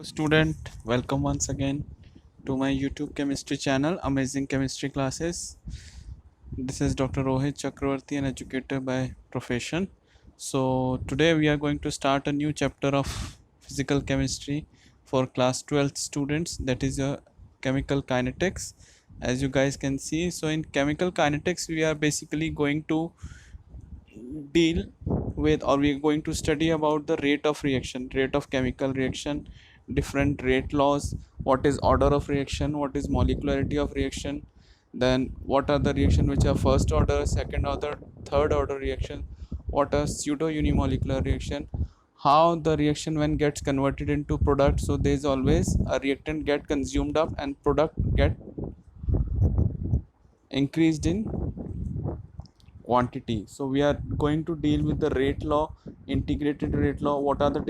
Student, welcome once again to my YouTube chemistry channel, Amazing Chemistry Classes. This is Dr. Rohit Chakravarti, an educator by profession. So today we are going to start a new chapter of physical chemistry for class 12th students, that is chemical kinetics. As you guys can see, so in chemical kinetics we are basically going to deal with, or we're going to study about the rate of reaction, rate of chemical reaction, different rate laws, what is order of reaction, what is molecularity of reaction, then what are the reaction which are first order, second order, third order reaction, what are pseudo unimolecular reaction, how the reaction when gets converted into product. So there is always a reactant get consumed up and product get increased in quantity. So we are going to deal with the rate law, integrated rate law, what are the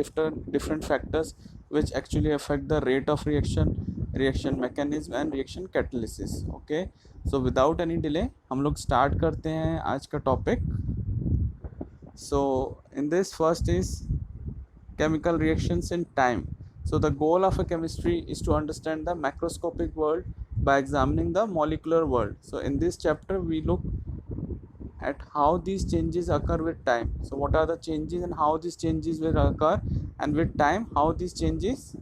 different factors which actually affect the rate of reaction, reaction mechanism and reaction catalysis. Okay, so without any delay हम लोग start करते हैं आज का topic. So in this first is chemical reactions in time. So the goal of a chemistry is to understand the macroscopic world by examining the molecular world. So in this chapter we look at how these changes occur with time. So what are the changes and how these changes will occur, and with time how these changes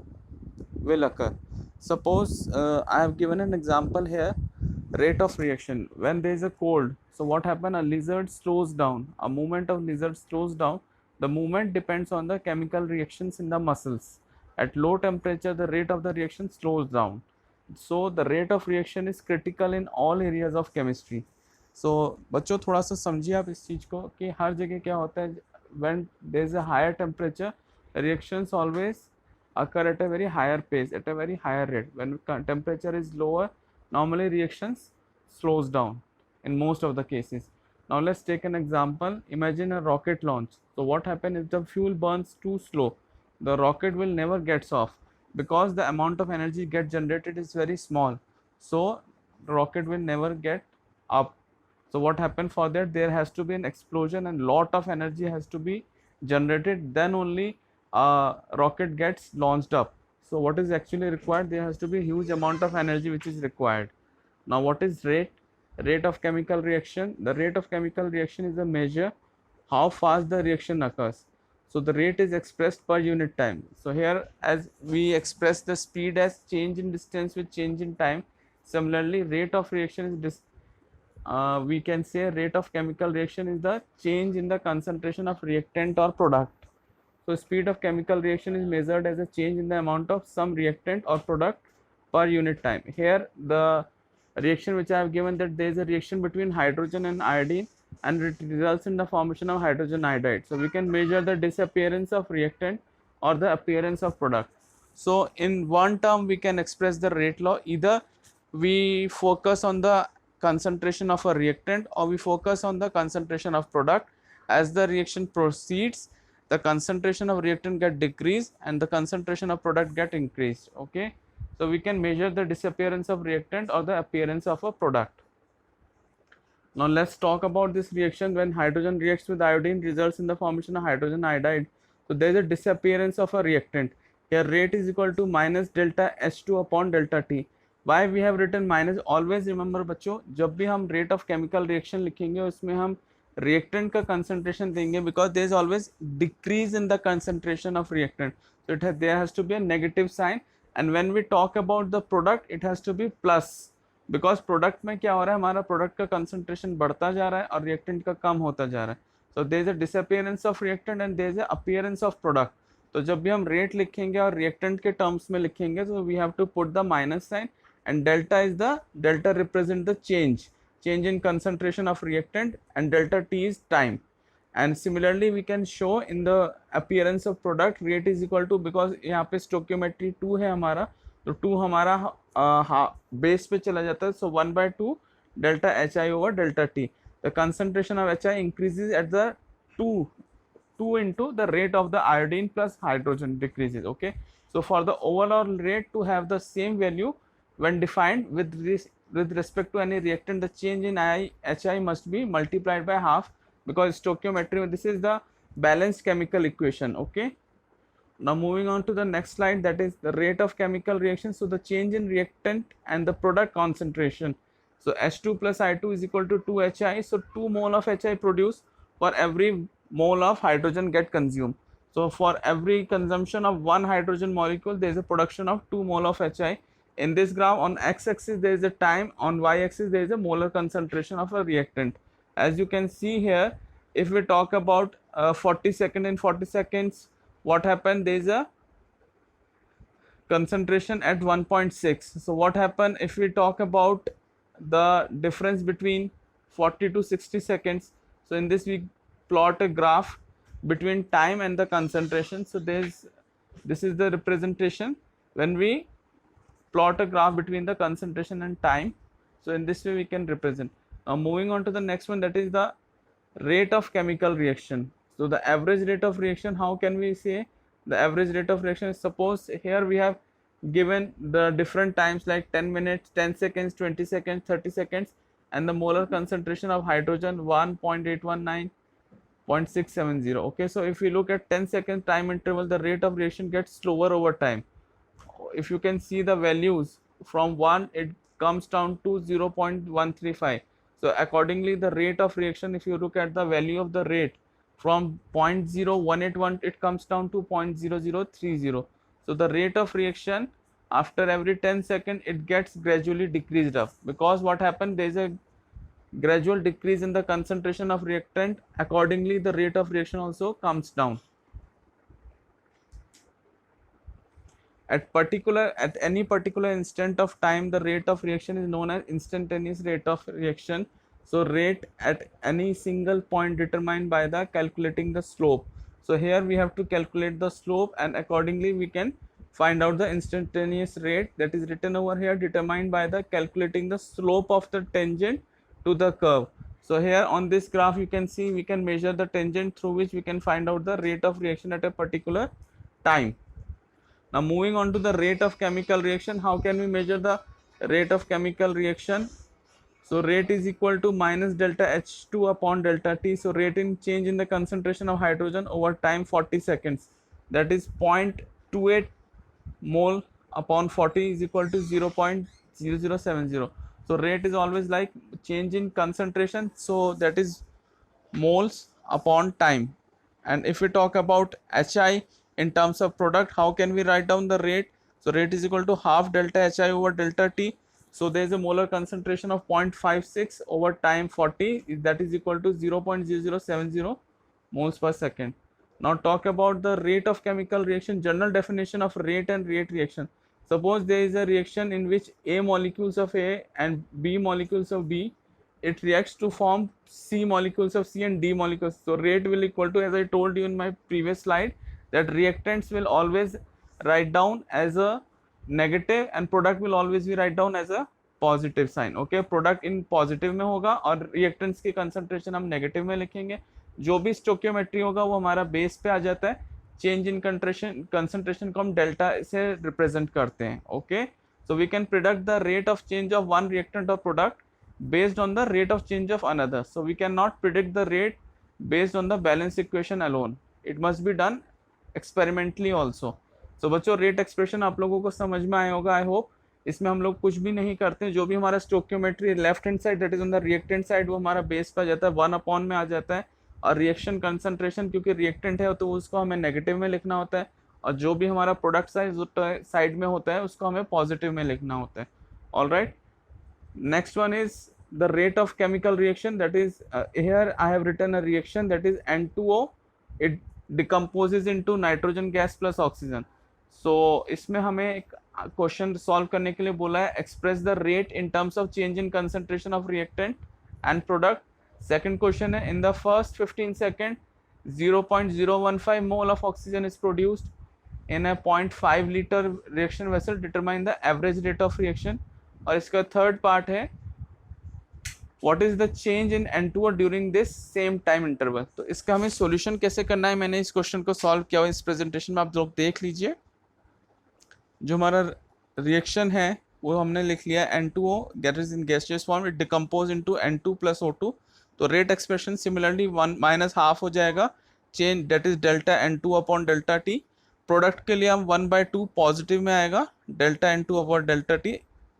will occur. Suppose I have given an example here, rate of reaction when there is a cold. So what happen, a lizard slows down, a movement of lizard slows down. The movement depends on the chemical reactions in the muscles. At low temperature the rate of the reaction slows down. So the rate of reaction is critical in all areas of chemistry. So बच्चों थोड़ा सा समझिए आप इस चीज़ को कि हर जगह क्या होता है, when there is a higher temperature reactions always occur at a very higher pace, at a very higher rate. When temperature is lower, normally reactions slows down in most of the cases. Now let's take an example. Imagine a rocket launch. So what happens if the fuel burns too slow? The rocket will never gets off because the amount of energy get generated is very small. So the rocket will never get up. So what happened, for that there has to be an explosion and lot of energy has to be generated, then only rocket gets launched up. So what is actually required, there has to be a huge amount of energy which is required. Now what is rate of chemical reaction? The rate of chemical reaction is a measure how fast the reaction occurs. So the rate is expressed per unit time. So here as we express the speed as change in distance with change in time, similarly rate of reaction is we can say rate of chemical reaction is the change in the concentration of reactant or product. So speed of chemical reaction is measured as a change in the amount of some reactant or product per unit time. Here the reaction which I have given, that there is a reaction between hydrogen and iodine and it results in the formation of hydrogen iodide. So we can measure the disappearance of reactant or the appearance of product. So in one term we can express the rate law, either we focus on the concentration of a reactant or we focus on the concentration of product. As the reaction proceeds, the concentration of reactant get decreased and the concentration of product get increased. Okay, so we can measure the disappearance of reactant or the appearance of a product. Now let's talk about this reaction. When hydrogen reacts with iodine, results in the formation of hydrogen iodide. So there is a disappearance of a reactant. Here rate is equal to minus delta H2 upon delta T. Why we have written minus? Always remember बच्चों, जब भी हम rate of chemical reaction लिखेंगे उसमें हम reactant का concentration देंगे, because there is always decrease in the concentration of reactant. So there has to be a negative sign, and when we talk about the product it has to be plus, because product में क्या हो रहा है, हमारा product का concentration बढ़ता जा रहा है और रिएक्टेंट का कम होता जा रहा है. So there is a disappearance of reactant and there is a appearance of product. तो जब भी हम रेट लिखेंगे और रिएक्टेंट के टर्म्स में लिखेंगे तो we have to put the minus sign, and delta is the delta represent the change in concentration of reactant and delta T is time. And similarly we can show in the appearance of product, rate is equal to, because यहाँ पे stoichiometry 2 है हमारा, तो 2 हमारा base पे चला जाता है. सो 1/2 delta H I over delta T. The concentration of H I increases at the 2 into the rate of the iodine plus hydrogen decreases. Okay, so for the overall rate to have the same value when defined with this, with respect to any reactant, the change in hi must be multiplied by half, because stoichiometry, this is the balanced chemical equation. Okay, Now moving on to the next slide, that is the rate of chemical reaction. So the change in reactant and the product concentration. So H2 plus I2 is equal to 2 HI. So 2 mole of HI produced for every mole of hydrogen get consumed. So for every consumption of one hydrogen molecule, there is a production of 2 mole of HI. In this graph, on x-axis there is a time, on y-axis there is a molar concentration of a reactant. As you can see here, if we talk about 40 seconds in 40 seconds, what happened, there is a concentration at 1.6. so what happened if we talk about the difference between 40 to 60 seconds? So in this we plot a graph between time and the concentration. So this is the representation when we plot a graph between the concentration and time. So in this way we can represent. Now moving on to the next one, that is the rate of chemical reaction. So the average rate of reaction, how can we say the average rate of reaction? Suppose here we have given the different times like 10 minutes, 10 seconds, 20 seconds, 30 seconds, and the molar concentration of hydrogen 1.819, 0.670. Okay, so if we look at 10 second time interval, the rate of reaction gets slower over time. If you can see the values from 1, it comes down to 0.135. so accordingly the rate of reaction, if you look at the value of the rate from 0.0181, it comes down to 0.0030. so the rate of reaction after every 10 seconds it gets gradually decreased up, because what happened, there is a gradual decrease in the concentration of reactant, accordingly the rate of reaction also comes down. At any particular instant of time, the rate of reaction is known as instantaneous rate of reaction. So rate at any single point determined by the calculating the slope. So here we have to calculate the slope, and accordingly we can find out the instantaneous rate, that is written over here, determined by the calculating the slope of the tangent to the curve. So here on this graph you can see we can measure the tangent through which we can find out the rate of reaction at a particular time. Now moving on to the rate of chemical reaction, how can we measure the rate of chemical reaction? So rate is equal to minus delta H2 upon delta T. So rate in change in the concentration of hydrogen over time 40 seconds, that is 0.28 mole upon 40 is equal to 0.0070. So rate is always like change in concentration, so that is moles upon time. And if we talk about HI in terms of product, how can we write down the rate? So rate is equal to half delta HI over delta T. So there is a molar concentration of 0.56 over time 40, that is equal to 0.0070 moles per second. Now talk about the rate of chemical reaction, general definition of rate and rate reaction. Suppose there is a reaction in which A molecules of A and B molecules of B, it reacts to form C molecules of C and D molecules. So rate will equal to, as I told you in my previous slide, that reactants will always write down as a negative and product will always be write down as a positive sign. Okay, product in positive में होगा और reactants की concentration हम negative में लिखेंगे. जो भी stoichiometry होगा वो हमारा बेस पे आ जाता है. चेंज इन कंसंट्रेशन को हम डेल्टा से रिप्रेजेंट करते हैं. Okay, so we can predict the rate of change of one reactant और product based on the rate of change of another. So we cannot predict the rate based on the balance equation alone. It must be done experimentally also. So बच्चों rate expression आप लोगों को समझ में आया होगा, I hope. इसमें हम लोग कुछ भी नहीं करते हैं. जो भी हमारा stoichiometry left hand side that is on the reactant side, वो हमारा बेस पे आ जाता है, 1 में आ जाता है. और रिएक्शन कंसंट्रेशन क्योंकि रिएक्टेंट है तो उसको हमें नेगेटिव में लिखना होता है, और जो भी हमारा प्रोडक्ट साइड में होता है उसको हमें पॉजिटिव में लिखना होता है. All right, next one is the rate of chemical reaction, that is here I have written a reaction that is N2O, it decomposes into nitrogen gas plus oxygen. So इसमें हमें एक क्वेश्चन सॉल्व करने के लिए बोला है, express the rate in terms of change in concentration of reactant and product. Second question है, in the first 15 second 0.015 mole of oxygen is produced in a 0.5 litre reaction vessel, determine the average rate of reaction. और इसका third part है, what is the change in N2O during this same time interval. तो इसका हमें solution कैसे करना है, मैंने इस क्वेश्चन को सॉल्व किया हुआ इस प्रेजेंटेशन में, आप लोग देख लीजिए. जो हमारा रिएक्शन है वो हमने लिख लिया N2O that is in gaseous form, it decompose into N2 plus O2. तो रेट एक्सप्रेशन सिमिलरली 1 - हाफ हो जाएगा, change that is delta N2 upon delta T. Product के लिए हम 1/2 पॉजिटिव में आएगा, delta N2 upon delta T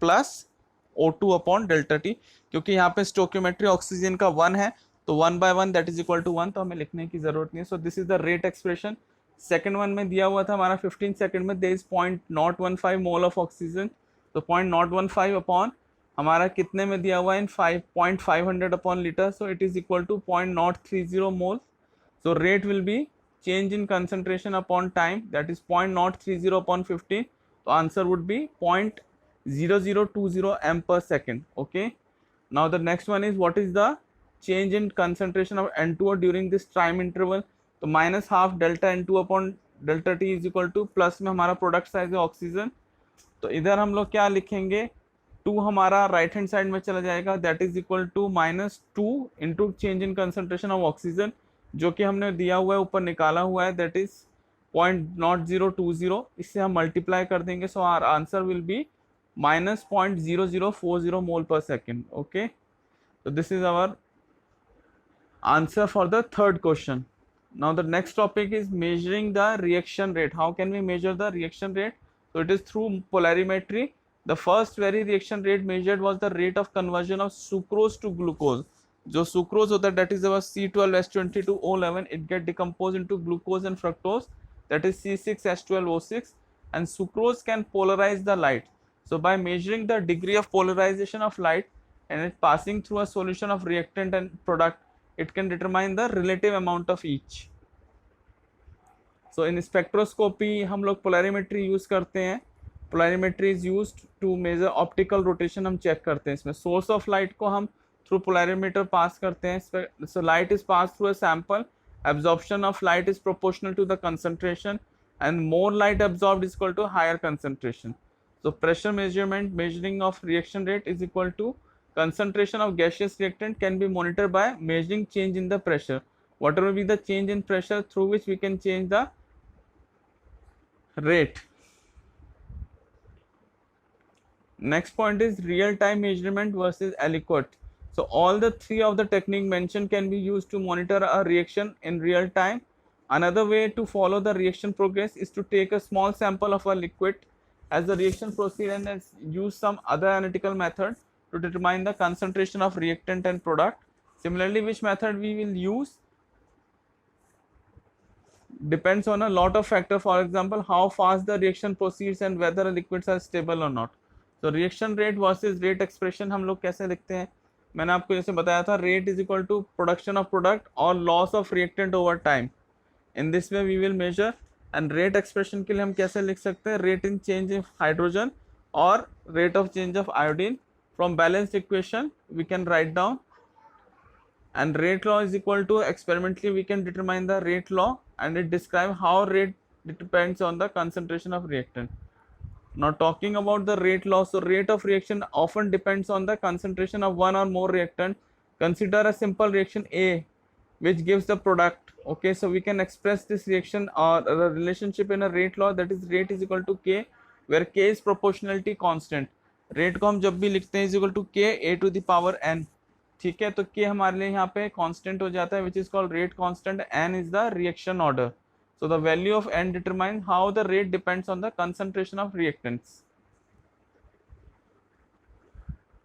plus O2 upon delta T, क्योंकि यहाँ पे स्टोकियोमेट्री ऑक्सीजन का 1 है तो 1/1 दैट इज इक्वल टू 1, तो हमें लिखने की जरूरत नहीं है. So this is the rate expression. Second one में दिया हुआ था हमारा 15 सेकंड में there is 0.015 mole of oxygen, तो 0.015 अपॉन हमारा कितने में दिया हुआ है in 5.500 upon litre, so it is equal to 0.030 mole. So rate will be change in concentration upon time, that is 0.030 upon 15, so answer would be 0.0020 m per second. Okay, now the next one is what is the change in concentration of N2O during this time interval, तो minus half delta N2 upon delta T is equal to plus में हमारा product size है oxygen, तो इधर हम लोग क्या लिखेंगे, 2 हमारा राइट हैंड साइड में चला जाएगा, that is equal to -2 into change in concentration of oxygen, जो कि हमने दिया हुआ है ऊपर निकाला हुआ है, दैट इज 0.0020, इससे हम मल्टीप्लाई कर देंगे, so our answer will be -0.0040 mole per second. Okay, so this is our answer for the third question. Now the next topic is measuring the reaction rate. How can we measure the reaction rate? So it is through polarimetry. The first very reaction rate measured was the rate of conversion of sucrose to glucose. जो sucrose होता है, that is our C12H22O11, it get decomposed into glucose and fructose, that is C6H12O6, and sucrose can polarize the light. So by measuring the degree of polarization of light and it passing through a solution of reactant and product, it can determine the relative amount of each. So in spectroscopy हम लोग polarimetry use करते हैं. Polarimetry is used to measure optical rotation, हम check करते हैं. इसमें source of light को हम through polarimeter pass करते हैं. So light is passed through a sample, absorption of light is proportional to the concentration, and more light absorbed is equal to higher concentration. So pressure measurement, measuring of reaction rate is equal to concentration of gaseous reactant can be monitored by measuring change in the pressure. Whatever be the change in pressure through which we can change the rate. Next point is real time measurement versus aliquot. So all the three of the technique mentioned can be used to monitor a reaction in real time. Another way to follow the reaction progress is to take a small sample of a liquid as the reaction proceeds and use some other analytical method to determine the concentration of reactant and product. Similarly, which method we will use depends on a lot of factors. For example, how fast the reaction proceeds and whether the liquids are stable or not. So reaction rate versus rate expression हम लोग कैसे लिखते हैं, मैंने आपको जैसे बताया था, rate is equal to production of product और loss of reactant over time. In this way we will measure. And rate expression के लिए हम कैसे लिख सकते हैं, rate in change of hydrogen और rate of change of iodine. From balanced equation we can write down, and rate law is equal to experimentally we can determine the rate law and it describe how rate depends on the concentration of reactant. Now talking about the rate law, so rate of reaction often depends on the concentration of one or more reactant. Consider a simple reaction A which gives the product. Okay, so we can express this reaction or the relationship in a rate law, that is rate is equal to K, where K is proportionality constant. Rate को हम जब भी लिखते हैं is equal to K a to the power n. ठीक है, तो K हमारे लिए यहाँ पे constant हो जाता है which is called rate constant. N is the reaction order. So the value of n determines how the rate depends on the concentration of reactants.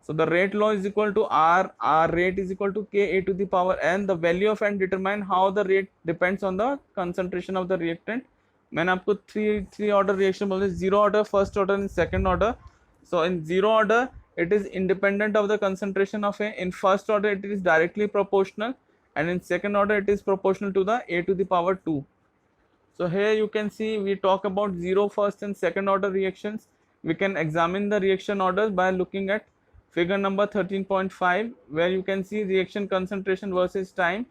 So the rate law is equal to R rate is equal to K a to the power n. The value of n determine how the rate depends on the concentration of the reactant. मैंने आपको three order reaction बोले, zero order, first order and second order. So in zero order it is independent of the concentration of A. In first order it is directly proportional, and in second order it is proportional to the a to the power 2. So here you can see we talk about zero first and second order reactions. We can examine the reaction orders by looking at figure number 13.5, where you can see reaction concentration versus time.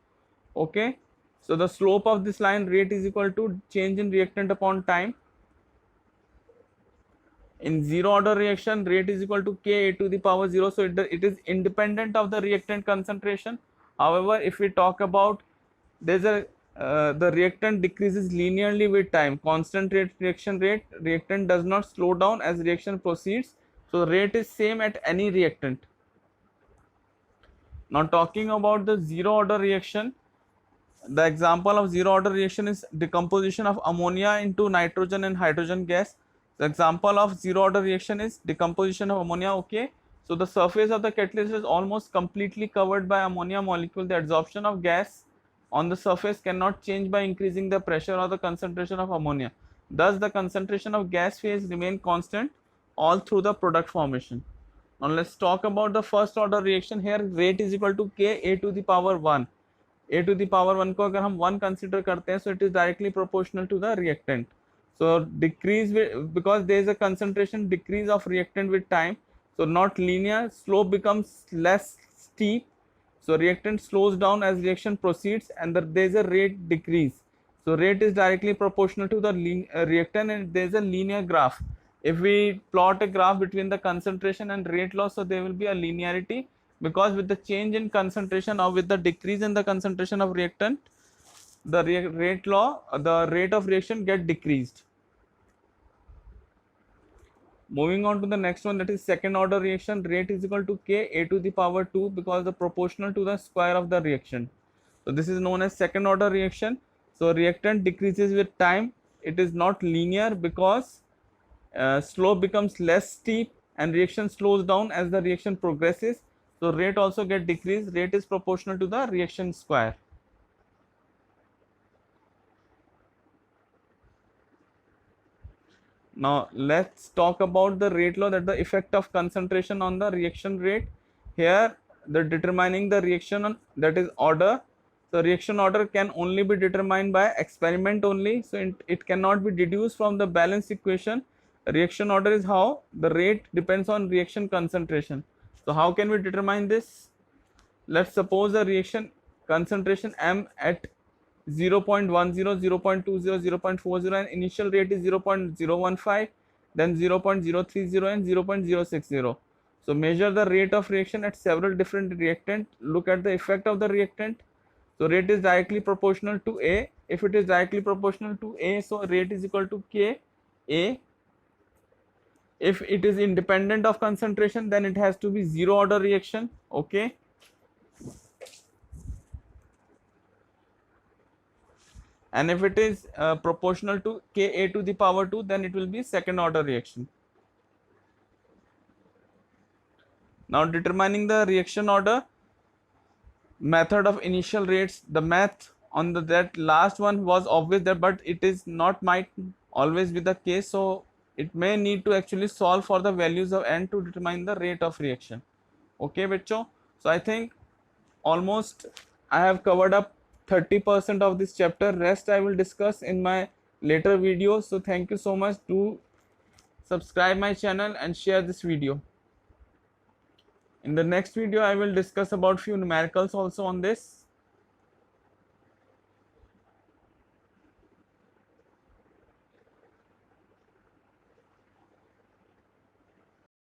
Okay, so the slope of this line, rate is equal to change in reactant upon time. In zero order reaction, rate is equal to K a to the power 0, so it is independent of the reactant concentration. However, if we talk about there's a the reactant decreases linearly with time, constant rate reaction rate, reactant does not slow down as reaction proceeds, so rate is same at any reactant. Now talking about the zero order reaction, The example of zero order reaction is decomposition of ammonia into nitrogen and hydrogen gas. The example of zero order reaction is decomposition of ammonia. Okay, so the surface of the catalyst is almost completely covered by ammonia molecule. The adsorption of gas on the surface cannot change by increasing the pressure or the concentration of ammonia. Thus, the concentration of gas phase remain constant all through the product formation. Now let's talk about the first order reaction. Here rate is equal to K A to the power 1. A to the power 1 को अगर हम 1 consider करते हैं, so it is directly proportional to the reactant. So decrease because there is a concentration decrease of reactant with time, so not linear, slope becomes less steep, so reactant slows down as reaction proceeds, and there is a rate decrease. So rate is directly proportional to the reactant, and there is a linear graph. If we plot a graph between the concentration and rate loss, so there will be a linearity, because with the change in concentration or with the decrease in the concentration of reactant, the rate of reaction get decreased. Moving on to the next one, that is second order reaction. Rate is equal to K A to the power 2 because the proportional to the square of the reaction. So this is known as second order reaction. So reactant decreases with time. It is not linear because slope becomes less steep and reaction slows down as the reaction progresses. So rate also get decreased. Rate is proportional to the reaction square. Now let's talk about the rate law, that the effect of concentration on the reaction rate. Here the determining the reaction on, that is order. So reaction order can only be determined by experiment only. So it cannot be deduced from the balance equation. Reaction order is how the rate depends on reaction concentration. So how can we determine this? Let's suppose a reaction concentration M at 0.10, 0.20, 0.40 and initial rate is 0.015, then 0.030 and 0.060. So measure the rate of reaction at several different reactant. Look at the effect of the reactant. So rate is directly proportional to A. If it is directly proportional to A, so rate is equal to K A. If it is independent of concentration, then it has to be zero order reaction. Okay. And if it is proportional to Ka to the power 2, then it will be second order reaction. Now determining the reaction order, method of initial rates. The math on that last one was obvious there, but it is not might always be the case, so it may need to actually solve for the values of n to determine the rate of reaction. Okay bachcho, so I think almost I have covered up 30% of this chapter. Rest I will discuss in my later videos. So thank you so much. Do subscribe my channel and share this video. In the next video I will discuss about few numericals also on this.